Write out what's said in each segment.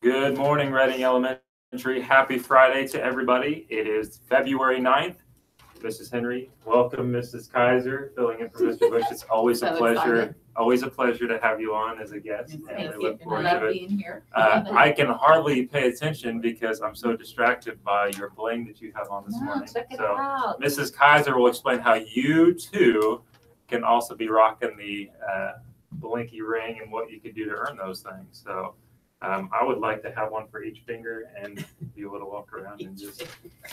Good morning, Reading Elementary. Happy Friday to everybody. It is February 9th. Mrs. Henry, welcome. Mrs. Kaiser, filling in for Mr. Bush. It's always a pleasure. Always a pleasure to have you on as a guest. Thank we you. look forward I love to it. being here. I can hardly pay attention because I'm so distracted by your bling that you have on this morning. Check it So out. Mrs. Kaiser will explain how you too can also be rocking the blinky ring and what you can do to earn those things. So I would like to have one for each finger and be able to walk around and just,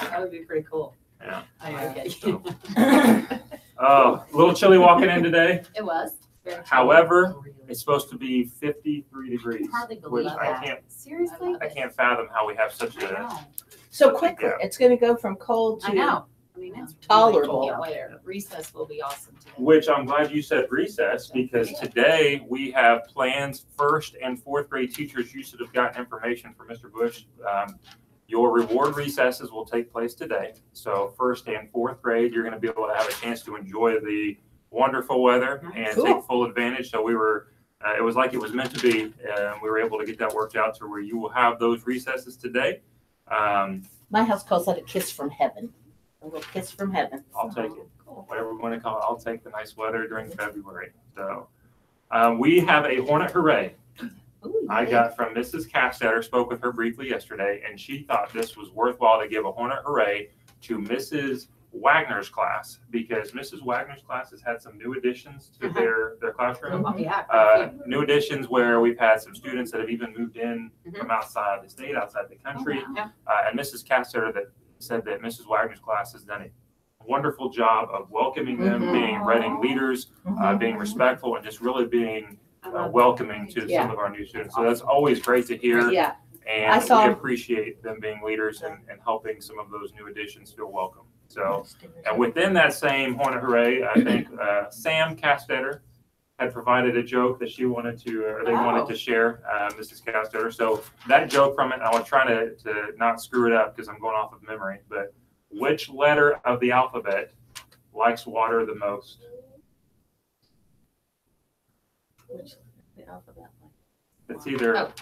That would be pretty cool. yeah. I like it. So, oh, a little chilly walking in today. It was. Very cool. However, it's supposed to be 53 degrees, Hardly which believe I that. Seriously? can't fathom how we have such I a, know. So quickly, Yeah. it's going to go from cold I to know. I mean, it's Tolerable. Can't wait. Recess will be awesome today. which I'm glad you said recess, because today we have plans. First and fourth grade teachers, you should have gotten information from Mr. Bush. Your reward recesses will take place today. So first and fourth grade, you're going to be able to have a chance to enjoy the wonderful weather and Cool. take full advantage. So we were, it was like it was meant to be. We were able to get that worked out to where you will have those recesses today. my house calls that a kiss from heaven. A little kiss from heaven. I'll take it. Cool. Whatever we want to call it. I'll take the nice weather during February. So we have a Hornet Hooray. Ooh, I yay. got from Mrs. Castetter, spoke with her briefly yesterday, and she thought this was worthwhile to give a Hornet Hooray to Mrs. Wagner's class, because Mrs. Wagner's class has had some new additions to their classroom. Oh, yeah. New additions where we've had some students that have even moved in from outside the state, outside the country. Oh, wow. And Mrs. Castetter said that Mrs. Wagner's class has done a wonderful job of welcoming them, Mhm. being Reading leaders, being respectful, and just really being welcoming to Yeah. some of our new students. So that's always great to hear. Yeah. I And saw- we appreciate them being leaders and helping some of those new additions feel welcome. So, and within that same Hornet Hooray, I think Sam Castetter had provided a joke that she wanted to, or they wanted to share, Mrs. Castetter. So that joke from it, I was trying to not screw it up because I'm going off of memory, but which letter of the alphabet likes water the most? Which the alphabet? It's either Oh.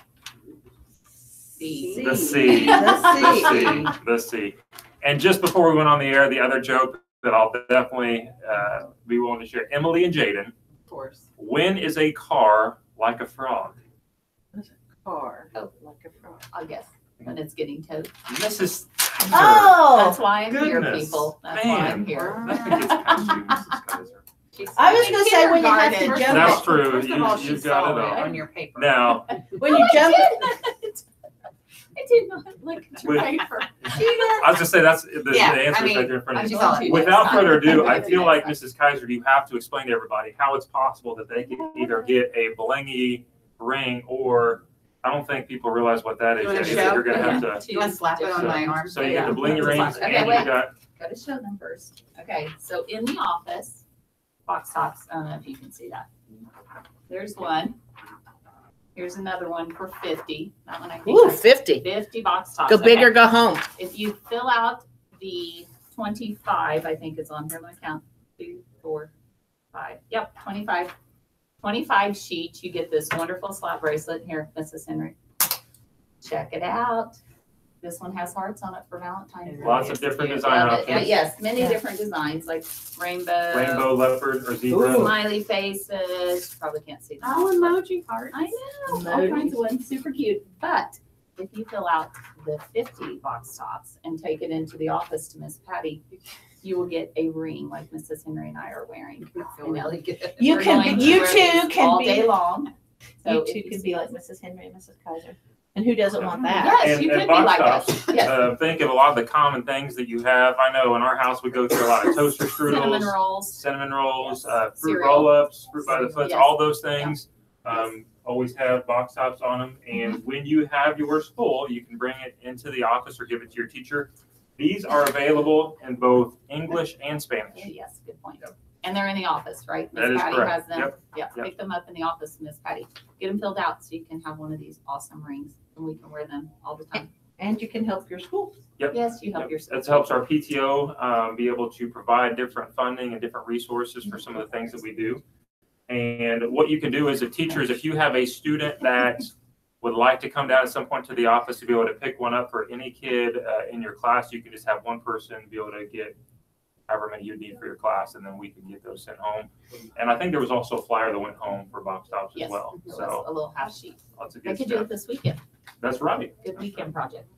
C. the C. The C. And just before we went on the air, the other joke that I'll definitely be willing to share, Emily and Jaden, Of course. when is a car like a frog? Car. Oh. Like a frog. I'll guess. When it's getting towed. Mrs. Kaiser. Oh! That's why I'm here, goodness. people. That's why I'm Man. here. Nothing gets past you, Mrs. Kaiser. I was going to say when you have to Kindergarten. jump That's it. true. First of all, You've she got saw it it all. on your paper. Now, When you jump I did not look at your With- paper. I was just say that's the Yeah, answer I is right mean, there in front of I'm you. just going to Without next further time. ado, I feel like Mrs. Kaiser, you have to explain to everybody how it's possible that they can either get a blingy ring, or I don't think people realize what that is You wanna yet. So show? you're going to have to. You want to slap it on my arm? So you get the blingy rings, Okay, and wait. you got Got to show them first. Okay, so in the office, box tops, I don't know if you can see that. There's one. Here's another one for 50. That one I think. Ooh, has 50. 50 box tops. Go big Okay. or go home. If you fill out the 25, I think it's on here. Let me count. 2, 4, 5. Yep, 25. 25 sheets. You get this wonderful slap bracelet. Here, Mrs. Henry. Check it out. This one has hearts on it for Valentine's Day. lots of different design Yeah, but options. yes, many Yeah. different designs like rainbow, Rainbow, leopard, or zebra. Ooh. smiley faces. You probably can't see them. Oh, emoji heart. I know, all Emojis. kinds of ones, super cute. But if you fill out the 50 box tops and take it into the office to Miss Patty, you will get a ring like Mrs. Henry and I are wearing. I feel really good. You We're can going be- to you wear two these can all be- day long. So You if two could see be like us- Mrs. Henry and Mrs. Kaiser. And who doesn't want that? Yes, you And could be box like tops, us. Yes. think of a lot of the common things that you have. I know in our house we go through a lot of toaster Cinnamon strudels, rolls. cinnamon rolls, Yes. fruit Cereal. roll-ups, fruit by the foot, Yes. all those things. Yes. Always have box tops on them. And when you have yours full, you can bring it into the office or give it to your teacher. These are available in both English and Spanish. Yes, good point. And they're in the office, right? That Miss is Patty correct. has them. Yep. Yeah, Yep. pick them up in the office, Miss Patty. Get them filled out so you can have one of these awesome rings and we can wear them all the time. And you can help your school. Yep. Yes, you help Yep. yourself. That helps our PTO be able to provide different funding and different resources for some of the things that we do. And what you can do as a teacher is if you have a student that would like to come down at some point to the office to be able to pick one up for any kid in your class, you can just have one person be able to get however many you need for your class, and then we can get those sent home. And I think there was also a flyer that went home for box tops as Yes, well. it was So a little half sheet. lots of I good could do stuff. it this weekend. That's right. Good weekend project.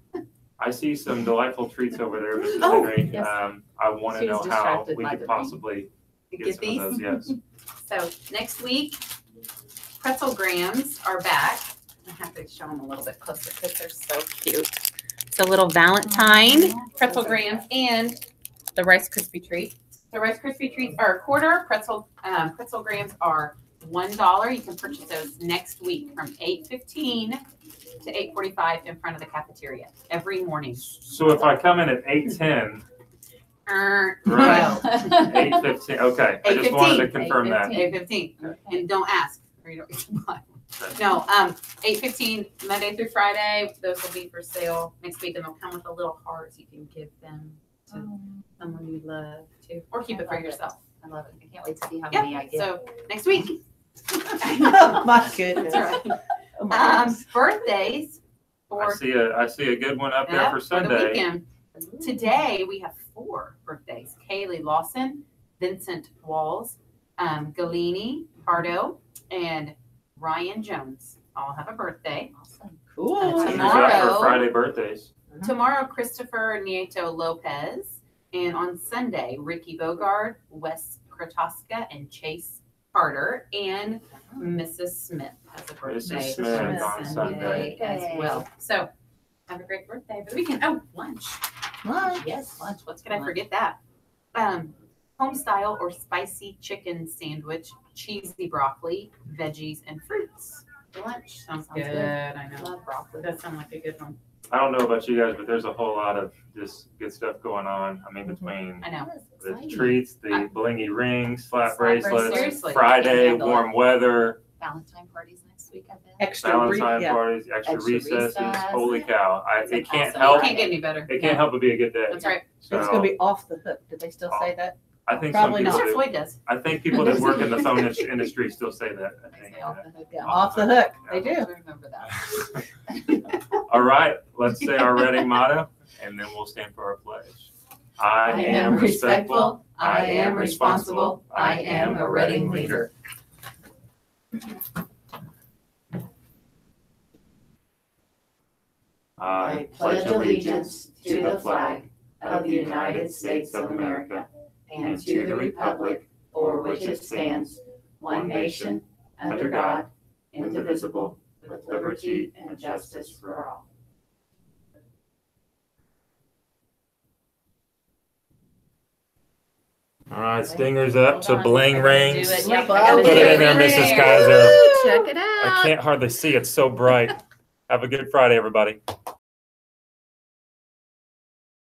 I see some delightful treats over there, Mrs. Oh, Henry. yes. I want to She know was how distracted we by could the possibly get some of those. Yes. So next week, pretzel grams are back. I have to show them a little bit closer because they're so cute. It's a little Valentine pretzel grams and the Rice Krispie treat. The Rice Krispie treats are a quarter. Pretzel grams are $1. You can purchase those next week from 8:15 to 8:45 in front of the cafeteria every morning. So if I come in at 8:10, Right. Well, 8:15, okay. I just wanted to 8:15. confirm that. 8:15. And don't ask, or you don't get to buy. No, 8:15, Monday through Friday, those will be for sale next week, and they'll come with a little heart, so you can give them to someone you love too, or keep it for yourself. I love it. I can't wait to see how many I Yep, get. so next week. Oh, my goodness. That's right. Oh, my goodness. Birthdays I for, see a good one up there yeah, for the Sunday. weekend. Today, we have 4 birthdays. Kaylee Lawson, Vincent Walls, Galini Pardo, and Ryan Jones all have a birthday. Awesome. Cool. Fingers Tomorrow- out for Friday birthdays. Tomorrow, Christopher Nieto Lopez. And on Sunday, Ricky Bogard, Wes Kratoska, and Chase Carter. And Mrs. Smith has a birthday Mrs. Smith on Sunday. as well. So have a great birthday for the weekend. Oh, lunch. Lunch. Yes, lunch. What's Can I forget that? Home style or spicy chicken sandwich, cheesy broccoli, veggies, and fruits. For lunch. Sounds Sounds good. good. I know. Love broccoli. That sounds like a good one. I don't know about you guys, but there's a whole lot of just good stuff going on. I mean, between I know. That is the exciting. treats, the blingy rings, slap Slap bracelets, bracelets. Seriously. Friday, Handle it. warm weather, Valentine parties next week, I bet. Extra. Valentine yeah. parties, extra Extra recesses. recess. Holy cow. It's It can't awesome. help. Can't get any better. It can't help but be a good day. That's right. It's going to be off the hook. Did they still say that? I think some Probably people not. Mr. do. Floyd does. I think people that work in the phone industry still say that. I think. Off the hook. Yeah, off the hook. They do. I remember that. All right, let's say our Reading motto, and then we'll stand for our pledge. I am respectful. I am responsible. I am a Reading leader. I pledge allegiance to the flag of the United States of America and to the republic for which it stands, one nation, under God, indivisible, with liberty and justice for all. All right, stingers up Hold to on. bling Do rings. it. Yep, Put I gotta it do in there, Bling Mrs. rings. Kaiser. Check it I out. can't hardly see, it's so bright. Have a good Friday, everybody.